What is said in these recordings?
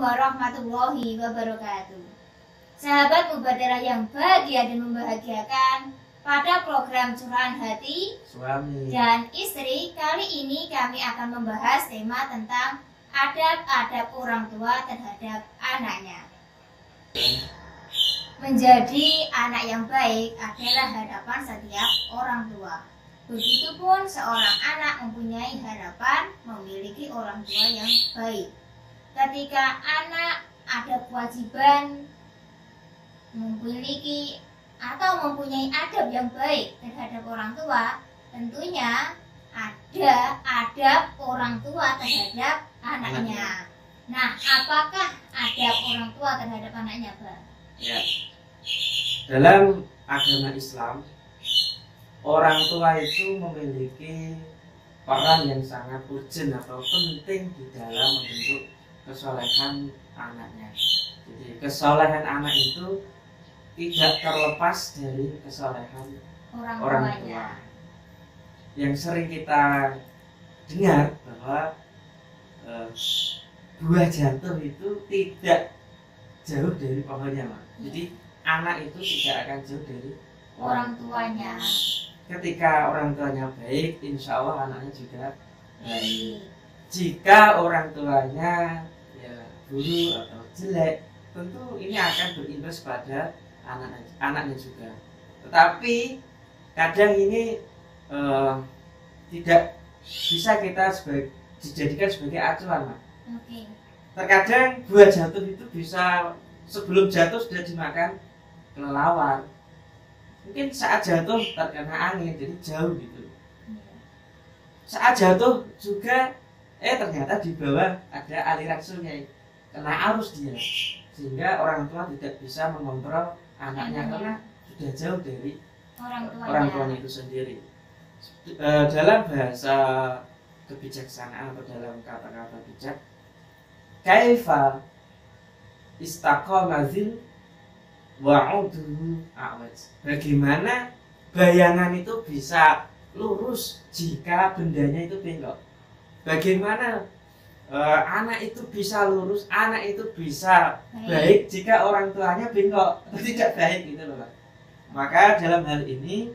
warahmatullahi wabarakatuh. Sahabat Mubadirah yang bahagia dan membahagiakan, pada program Curahan Hati Suami dan Istri kali ini kami akan membahas tema tentang adab-adab orang tua terhadap anaknya. Menjadi anak yang baik adalah harapan setiap orang tua. Begitupun seorang anak mempunyai harapan memiliki orang tua yang baik. Ketika anak ada kewajiban memiliki atau mempunyai adab yang baik terhadap orang tua, tentunya ada adab orang tua terhadap anaknya. Nah, apakah adab orang tua terhadap anaknya, Pak? ya. Dalam agama Islam, orang tua itu memiliki peran yang sangat urgent atau penting di dalam membentuk kesolehan anaknya. Jadi kesolehan anak itu tidak terlepas dari kesolehan orang tua. Yang sering kita dengar bahwa buah jatuh itu tidak jauh dari pohonnya, Mak. Jadi anak itu tidak akan jauh dari orang tuanya. Ketika orang tuanya baik, insya Allah anaknya juga baik. Jika orang tuanya buruk atau jelek, tentu ini akan berimbas pada anaknya juga. Tetapi kadang ini tidak bisa kita dijadikan sebagai acuan, Mak. Terkadang buah jatuh itu bisa sebelum jatuh sudah dimakan kelelawar. Mungkin saat jatuh terkena angin jadi jauh gitu. Saat jatuh juga ternyata di bawah ada aliran sungai, kena arus dia, sehingga orang tua tidak bisa mengontrol anaknya karena sudah jauh dari orang tuanya itu sendiri. Dalam bahasa kebijaksanaan atau dalam kata-kata bijak, kaifa istaqamazil wa'uduhu a'waj. Bagaimana bayangan itu bisa lurus jika bendanya itu bengkok? Bagaimana anak itu bisa lurus, anak itu bisa baik jika orang tuanya bengkok atau tidak baik gitu loh, Pak. Maka dalam hal ini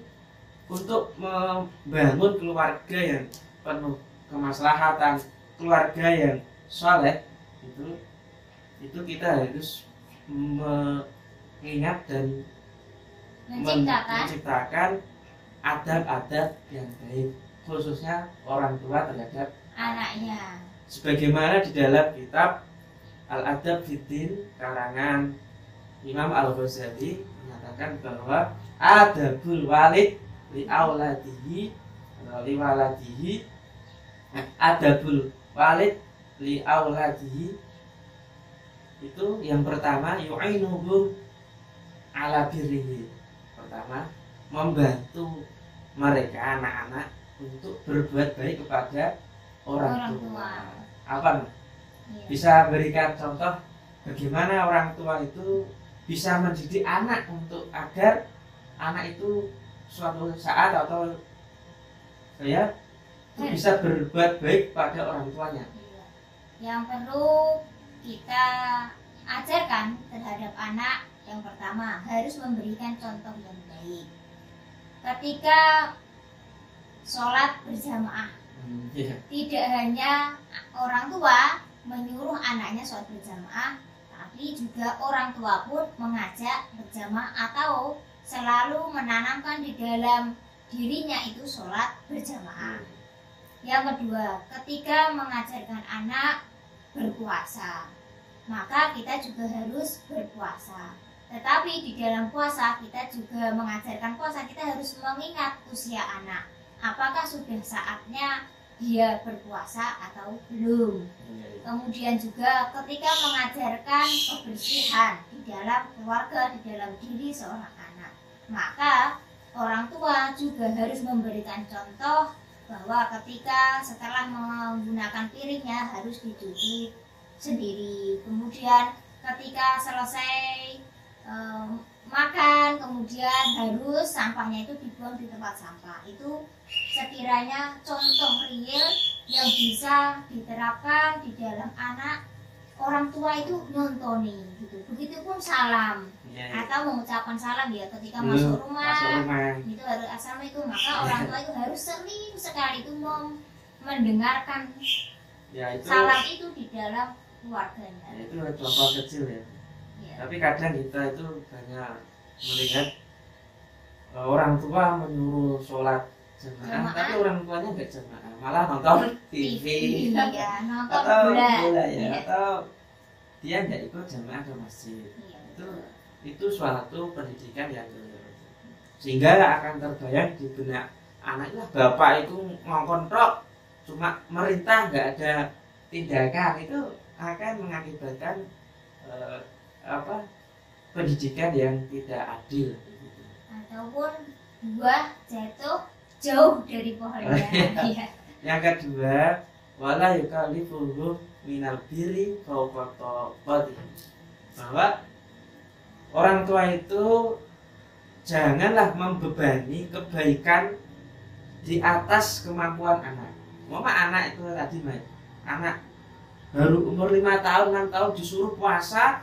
untuk membangun keluarga yang penuh kemaslahatan, keluarga yang saleh, itu kita harus mengingat dan menciptakan adab-adab yang baik, khususnya orang tua terhadap anaknya. Sebagaimana di dalam kitab Al-Adab Fiddin karangan Imam Al-Ghazali menyatakan bahwa adabul walid li auladihi adabul walid li auladihi itu yang pertama yu'inuhum ala birrihi. Pertama, membantu mereka anak-anak untuk berbuat baik kepada orang tua. Apa? Bisa berikan contoh bagaimana orang tua itu bisa mendidik anak untuk agar anak itu suatu saat atau bisa berbuat baik pada orang tuanya. Yang perlu kita ajarkan terhadap anak, yang pertama harus memberikan contoh yang baik. Ketika sholat berjamaah, tidak hanya orang tua menyuruh anaknya sholat berjamaah, tapi juga orang tua pun mengajak berjamaah atau selalu menanamkan di dalam dirinya itu sholat berjamaah. Yang kedua, ketika mengajarkan anak berpuasa, maka kita juga harus berpuasa. Tetapi di dalam puasa kita juga mengajarkan puasa, kita harus mengingat usia anak. Apakah sudah saatnya dia berpuasa atau belum? Kemudian juga ketika mengajarkan kebersihan di dalam keluarga, di dalam diri seorang anak, maka orang tua juga harus memberikan contoh bahwa ketika setelah menggunakan piringnya harus dicuci sendiri. Kemudian ketika selesai makan, kemudian harus sampahnya itu dibuang di tempat sampah. Itu sekiranya contoh real yang bisa diterapkan di dalam anak orang tua itu nyontoni gitu. Begitupun salam atau mengucapkan salam ya ketika masuk rumah itu harus assalamualaikum, maka orang tua itu harus sering sekali itu mendengarkan salam itu di dalam keluarganya. Itu contoh kecil ya. Tapi kadang kita itu banyak melihat orang tua menyuruh sholat jamaah, tapi orang tuanya nggak jamaah, malah nonton TV, ya, nonton atau bola ya, atau dia nggak ikut jamaah ke masjid. Itu suatu pendidikan yang sehingga akan terbayang di benak anak itu, bapak itu ngongkon tok, cuma merintah nggak ada tindakan, itu akan mengakibatkan pendidikan yang tidak adil. Ataupun buah jatuh jauh dari pohonnya. Yang kedua, wala yukallifuhu minal birri fawqa taqatihi, bahwa orang tua itu janganlah membebani kebaikan di atas kemampuan anak. Mama anak itu tadi anak baru umur 5 tahun 6 tahun disuruh puasa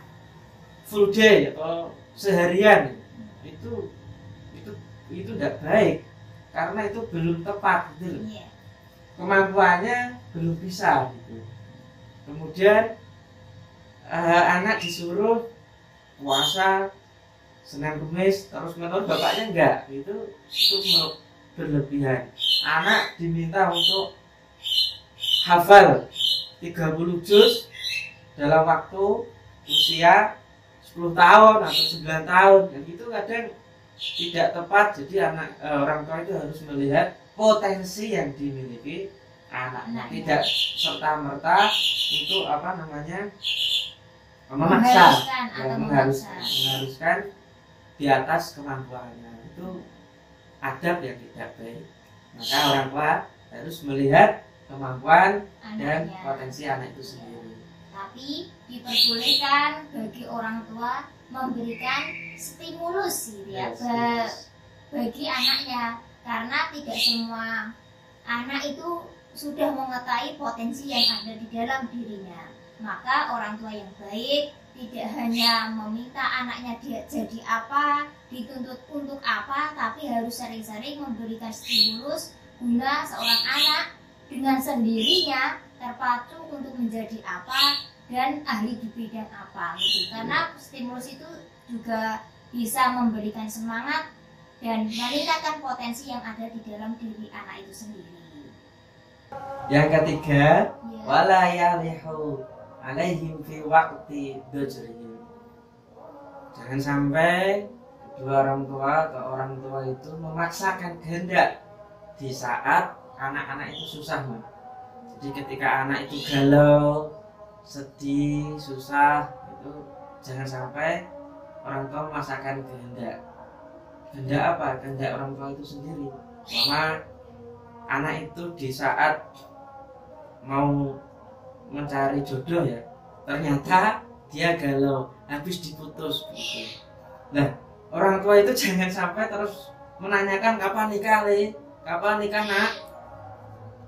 full day atau seharian, itu tidak baik karena itu belum tepat gitu. Kemampuannya belum bisa gitu. Kemudian anak disuruh puasa Senin Kamis terus menerus, bapaknya enggak, itu berlebihan. Anak diminta untuk hafal 30 juz dalam waktu usia 10 tahun atau 9 tahun, dan itu kadang tidak tepat. Jadi orang tua itu harus melihat potensi yang dimiliki anaknya, tidak serta merta itu mengharuskan di atas kemampuannya. Itu adab yang tidak baik. Maka orang tua harus melihat kemampuan dan potensi anak itu sendiri. Tapi diperbolehkan bagi orang tua memberikan stimulus gitu ya, bagi anaknya, karena tidak semua anak itu sudah mengetahui potensi yang ada di dalam dirinya. Maka orang tua yang baik tidak hanya meminta anaknya dia jadi apa, dituntut untuk apa, tapi harus sering-sering memberikan stimulus guna seorang anak dengan sendirinya terpacu untuk menjadi apa dan ahli di bidang apa gitu. Karena stimulus itu juga bisa memberikan semangat dan meningkatkan potensi yang ada di dalam diri anak itu sendiri. Yang ketiga, wala yalihu alaihim fi waqti dajrihim. Jangan sampai kedua orang tua atau orang tua itu memaksakan kehendak di saat anak-anak itu susah. Jadi ketika anak itu galau, sedih, susah, itu jangan sampai orang tua memaksakan kehendak. Kehendak apa? Kehendak orang tua itu sendiri. Mama anak itu di saat mau mencari jodoh ya, ternyata dia galau, habis diputus gitu. Nah, orang tua itu jangan sampai terus menanyakan kapan nikah Le, kapan nikah nak,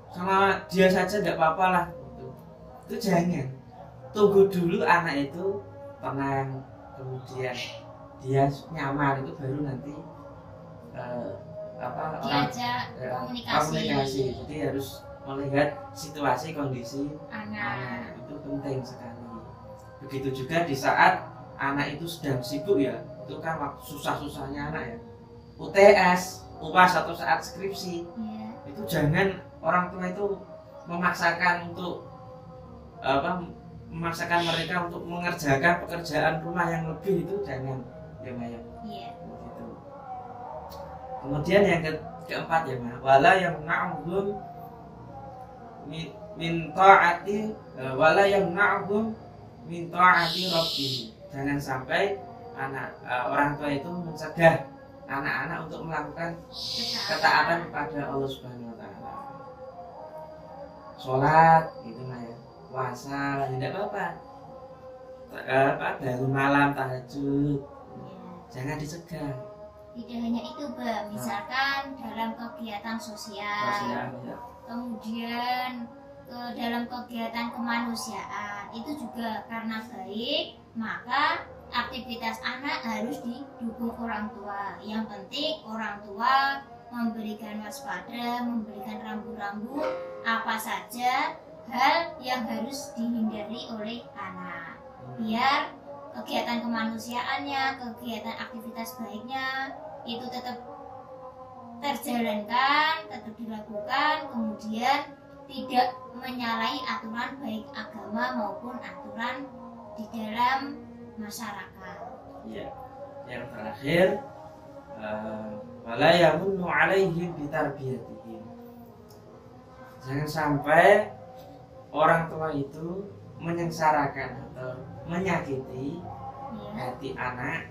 sama dia saja tidak apa-apa lah gitu. Itu jangan, tunggu dulu anak itu tenang, kemudian dia nyaman, itu baru nanti diajak komunikasi. Jadi harus melihat situasi kondisi anak, itu penting sekali. Begitu juga di saat anak itu sedang sibuk ya, itu kan waktu susah-susahnya anak ya, UTS, UAS atau saat skripsi, itu jangan orang tua itu memaksakan mereka untuk mengerjakan pekerjaan rumah yang lebih, itu jangan ya Maya. Begitu. Kemudian yang keempat ya Ma, wala yang na'udhum min ta'ati rabbih. Jangan sampai orang tua itu mencegah anak-anak untuk melakukan ketaatan kepada Allah Subhanahu wa taala. Salat gitu ya, puasa tidak apa-apa. Bangun malam tahajud. Jangan dicegah. Tidak hanya itu, misalkan dalam kegiatan sosial. Ya. Kemudian dalam kegiatan kemanusiaan itu juga karena baik, maka aktivitas anak harus didukung orang tua. Yang penting orang tua memberikan waspada, memberikan rambu-rambu apa saja hal yang harus dihindari oleh anak, biar kegiatan kemanusiaannya, kegiatan aktivitas baiknya itu tetap terjalankan, tetap dilakukan, kemudian tidak menyalahi aturan baik agama maupun aturan di dalam masyarakat. Ya, yang terakhir, wala yamunnu alaihim bitarbiyatihim. Jangan sampai orang tua itu menyengsarakan atau menyakiti hati anak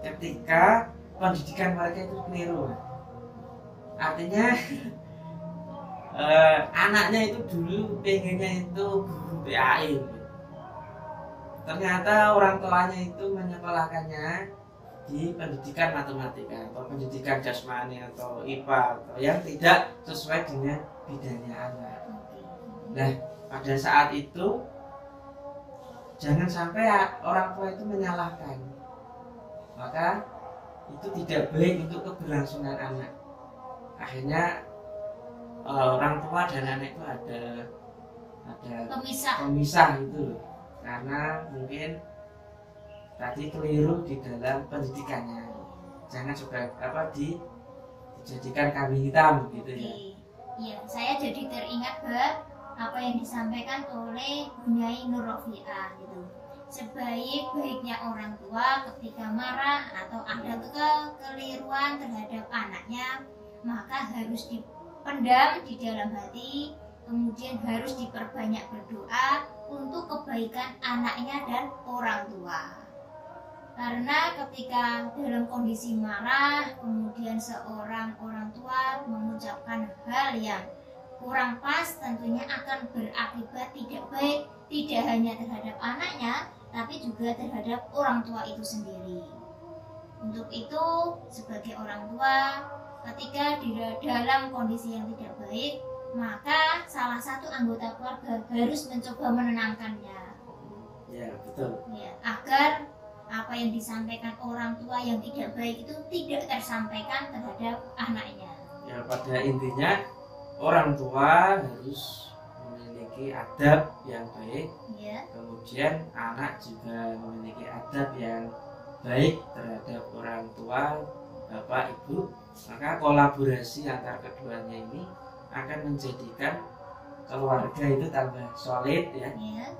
ketika pendidikan mereka itu keliru. Artinya anaknya itu dulu pengennya itu guru PAI, ternyata orang tuanya itu menyekolahkannya di pendidikan matematika atau pendidikan jasmani atau IPA atau yang tidak sesuai dengan bidangnya anak. Nah, pada saat itu jangan sampai orang tua itu menyalahkan, maka itu tidak baik untuk keberlangsungan anak. Akhirnya orang tua dan anak itu ada pemisah itu loh, karena mungkin tadi keliru di dalam pendidikannya. Jangan juga dijadikan kambing hitam gitu ya. Iya, saya jadi teringat apa yang disampaikan oleh Bunyai Nur Rofiah gitu. Sebaik-baiknya orang tua ketika marah atau ada kekeliruan terhadap anaknya, maka harus dipendam di dalam hati, kemudian harus diperbanyak berdoa untuk kebaikan anaknya dan orang tua. Karena ketika dalam kondisi marah, kemudian seorang orang tua mengucapkan hal yang kurang pas, tentunya akan berakibat tidak baik, tidak hanya terhadap anaknya, tapi juga terhadap orang tua itu sendiri. Untuk itu, sebagai orang tua, ketika di dalam kondisi yang tidak baik, maka salah satu anggota keluarga harus mencoba menenangkannya. Ya, betul. Ya, agar apa yang disampaikan orang tua yang tidak baik itu tidak tersampaikan terhadap anaknya. Ya, pada intinya orang tua harus memiliki adab yang baik. Ya. Kemudian anak juga memiliki adab yang baik terhadap orang tua, bapak, ibu. Maka kolaborasi antar keduanya ini akan menjadikan keluarga itu tambah solid ya.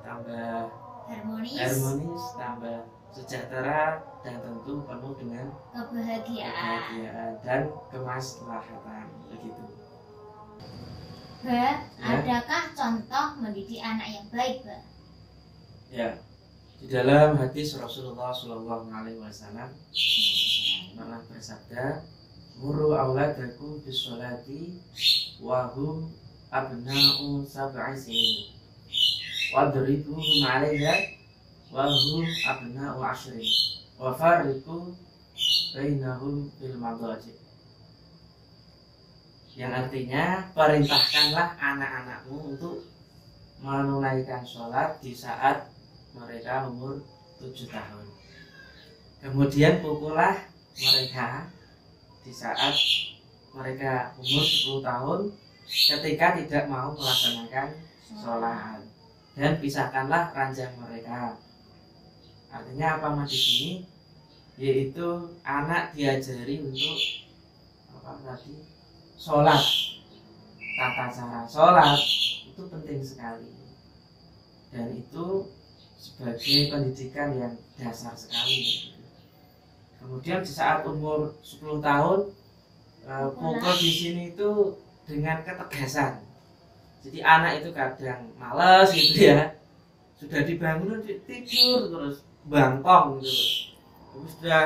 Tambah harmonis, tambah sejahtera, dan tentu penuh dengan kebahagiaan dan kemaslahatan begitu. Adakah contoh mendidik anak yang baik, Mbak? Ya, di dalam hadis Rasulullah SAW pernah bersabda, muru auladakum bisolati wahum abna'u sab'i sinin wadribuhum 'alaiha wahum abna'u 'ashrin wa farriqu bainahum bil madaji. Yang artinya, perintahkanlah anak-anakmu untuk menunaikan sholat di saat mereka umur 7 tahun. Kemudian pukullah mereka di saat mereka umur 10 tahun ketika tidak mau melaksanakan sholat, dan pisahkanlah ranjang mereka. Artinya apa mas di sini? Yaitu anak diajari untuk sholat, tata cara sholat itu penting sekali, dan itu sebagai pendidikan yang dasar sekali. Kemudian di saat umur 10 tahun pukul di sini itu dengan ketegasan. Jadi anak itu kadang malas gitu ya, sudah dibangun tidur terus bangkong gitu, terus sudah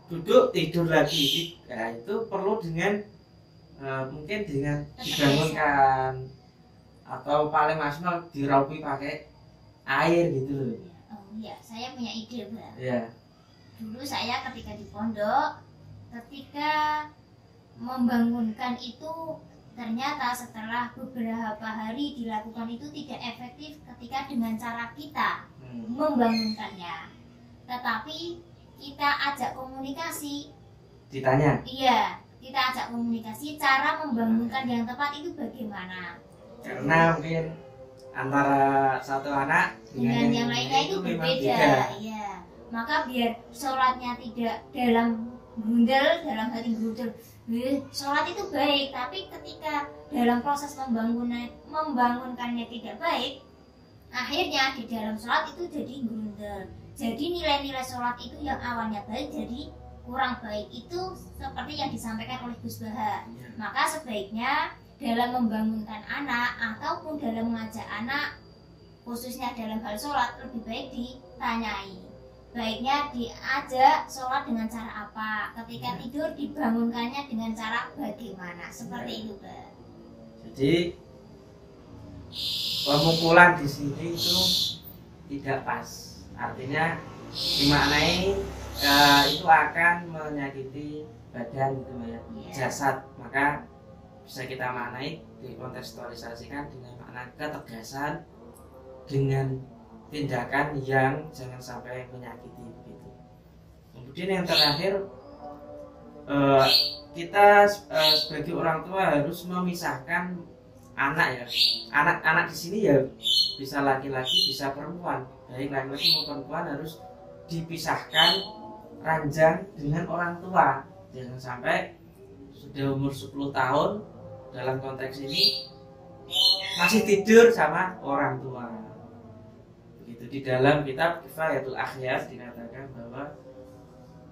duduk tidur lagi. Nah, itu perlu dengan mungkin dengan dibangunkan atau paling maksimal diraupi pakai air gitu loh. Oh iya, saya punya ide, Mbak. Ya. Dulu saya ketika di pondok, ketika membangunkan itu ternyata setelah beberapa hari dilakukan itu tidak efektif ketika dengan cara kita membangunkannya. Tetapi kita ajak komunikasi, ditanya. Iya, kita ajak komunikasi cara membangunkan yang tepat itu bagaimana. Karena mungkin antara satu anak dengan yang lainnya itu berbeda. Iya. Maka biar sholatnya tidak dalam hati grundel, sholat itu baik, tapi ketika dalam proses membangunkannya tidak baik, akhirnya di dalam sholat itu jadi grundel. Jadi nilai-nilai sholat itu yang awalnya baik jadi kurang baik. Itu seperti yang disampaikan oleh Gus Baha. Maka sebaiknya dalam membangunkan anak ataupun dalam mengajak anak, khususnya dalam hal sholat, lebih baik ditanyai. Baiknya diajak sholat dengan cara apa, ketika tidur dibangunkannya dengan cara bagaimana, seperti itu, Pak. Jadi pemukulan di sini itu tidak pas, artinya dimaknai itu akan menyakiti badan gitu ya, jasad. Maka bisa kita maknai dikontekstualisasikan dengan makna ketegasan dengan tindakan yang jangan sampai menyakiti begitu. Kemudian yang terakhir, kita sebagai orang tua harus memisahkan anak ya. Anak-anak di sini ya bisa laki-laki bisa perempuan, baik laki-laki maupun perempuan harus dipisahkan ranjang dengan orang tua. Jangan sampai sudah umur 10 tahun dalam konteks ini masih tidur sama orang tua. Di dalam kitab Kifayatul Akhyar dikatakan bahwa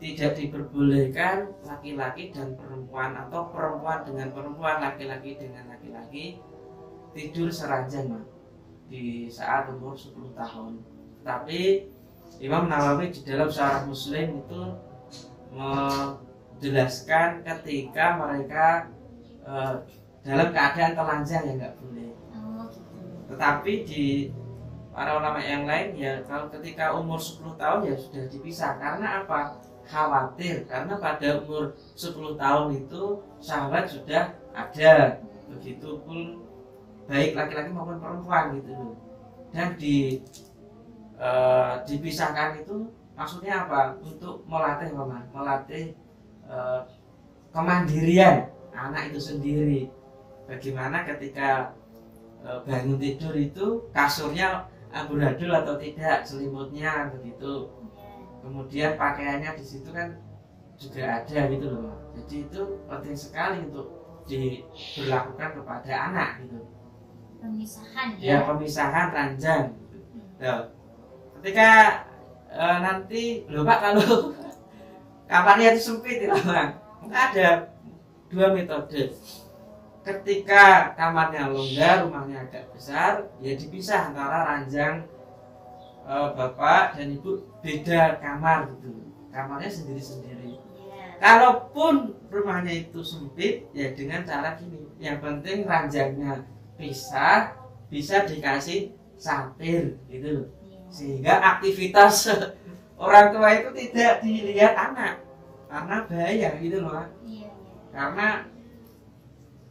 tidak diperbolehkan laki-laki dan perempuan atau perempuan dengan perempuan, laki-laki dengan laki-laki tidur seranjang di saat umur 10 tahun. Tapi Imam Nawawi di dalam Syarah Muslim itu menjelaskan ketika mereka dalam keadaan telanjang ya nggak boleh. Tetapi di para ulama yang lain ya kalau ketika umur 10 tahun ya sudah dipisah. Karena apa? Khawatir, karena pada umur 10 tahun itu syahwat sudah ada, begitupun baik laki-laki maupun perempuan gitu. Dan dipisahkan itu maksudnya apa? Untuk melatih kemandirian anak itu sendiri. Bagaimana ketika bangun tidur itu kasurnya amburadul atau tidak, selimutnya begitu. Kemudian pakaiannya di situ kan juga ada gitu loh. Jadi itu penting sekali untuk diberlakukan kepada anak gitu. Pemisahan ya. Pemisahan ranjang. Nah, ketika nanti loh Pak, kalau kamarnya itu sempit ya Bang, ada dua metode. Ketika kamarnya longgar, rumahnya agak besar, ya dipisah antara ranjang bapak dan ibu, beda kamar gitu. Kamarnya sendiri-sendiri. Kalaupun rumahnya itu sempit, ya dengan cara gini. Yang penting ranjangnya pisah, bisa dikasih satir gitu. Sehingga aktivitas orang tua itu tidak dilihat anak, karena bahaya gitu loh. Karena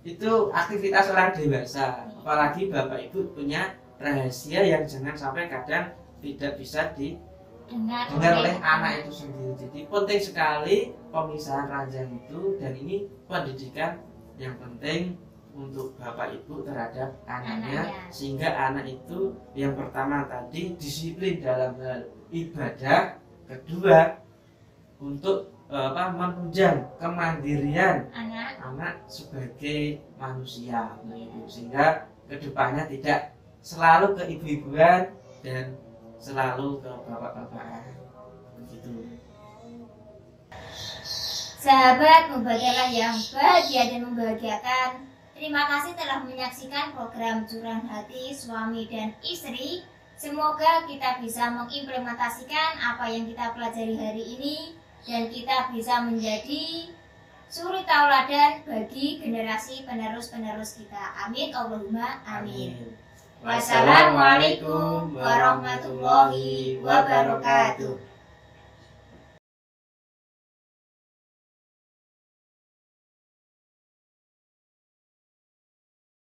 itu aktivitas orang dewasa, apalagi bapak ibu punya rahasia yang jangan sampai kadang tidak bisa didengar oleh anak itu sendiri. Jadi penting sekali pemisahan ranjang itu, dan ini pendidikan yang penting untuk bapak ibu terhadap anaknya, sehingga anak itu yang pertama tadi disiplin dalam hal ibadah, kedua untuk menunjang kemandirian anak sebagai manusia, sehingga kedepannya tidak selalu ke ibu-ibuan dan selalu ke bapak-bapak begitu. Sahabat Mubahagialah yang bahagia dan membahagiakan, terima kasih telah menyaksikan program Curahan Hati Suami dan Istri. Semoga kita bisa mengimplementasikan apa yang kita pelajari hari ini, dan kita bisa menjadi suri tauladan bagi generasi penerus-penerus kita. Amin Allahumma amin. Wassalamualaikum warahmatullahi wabarakatuh.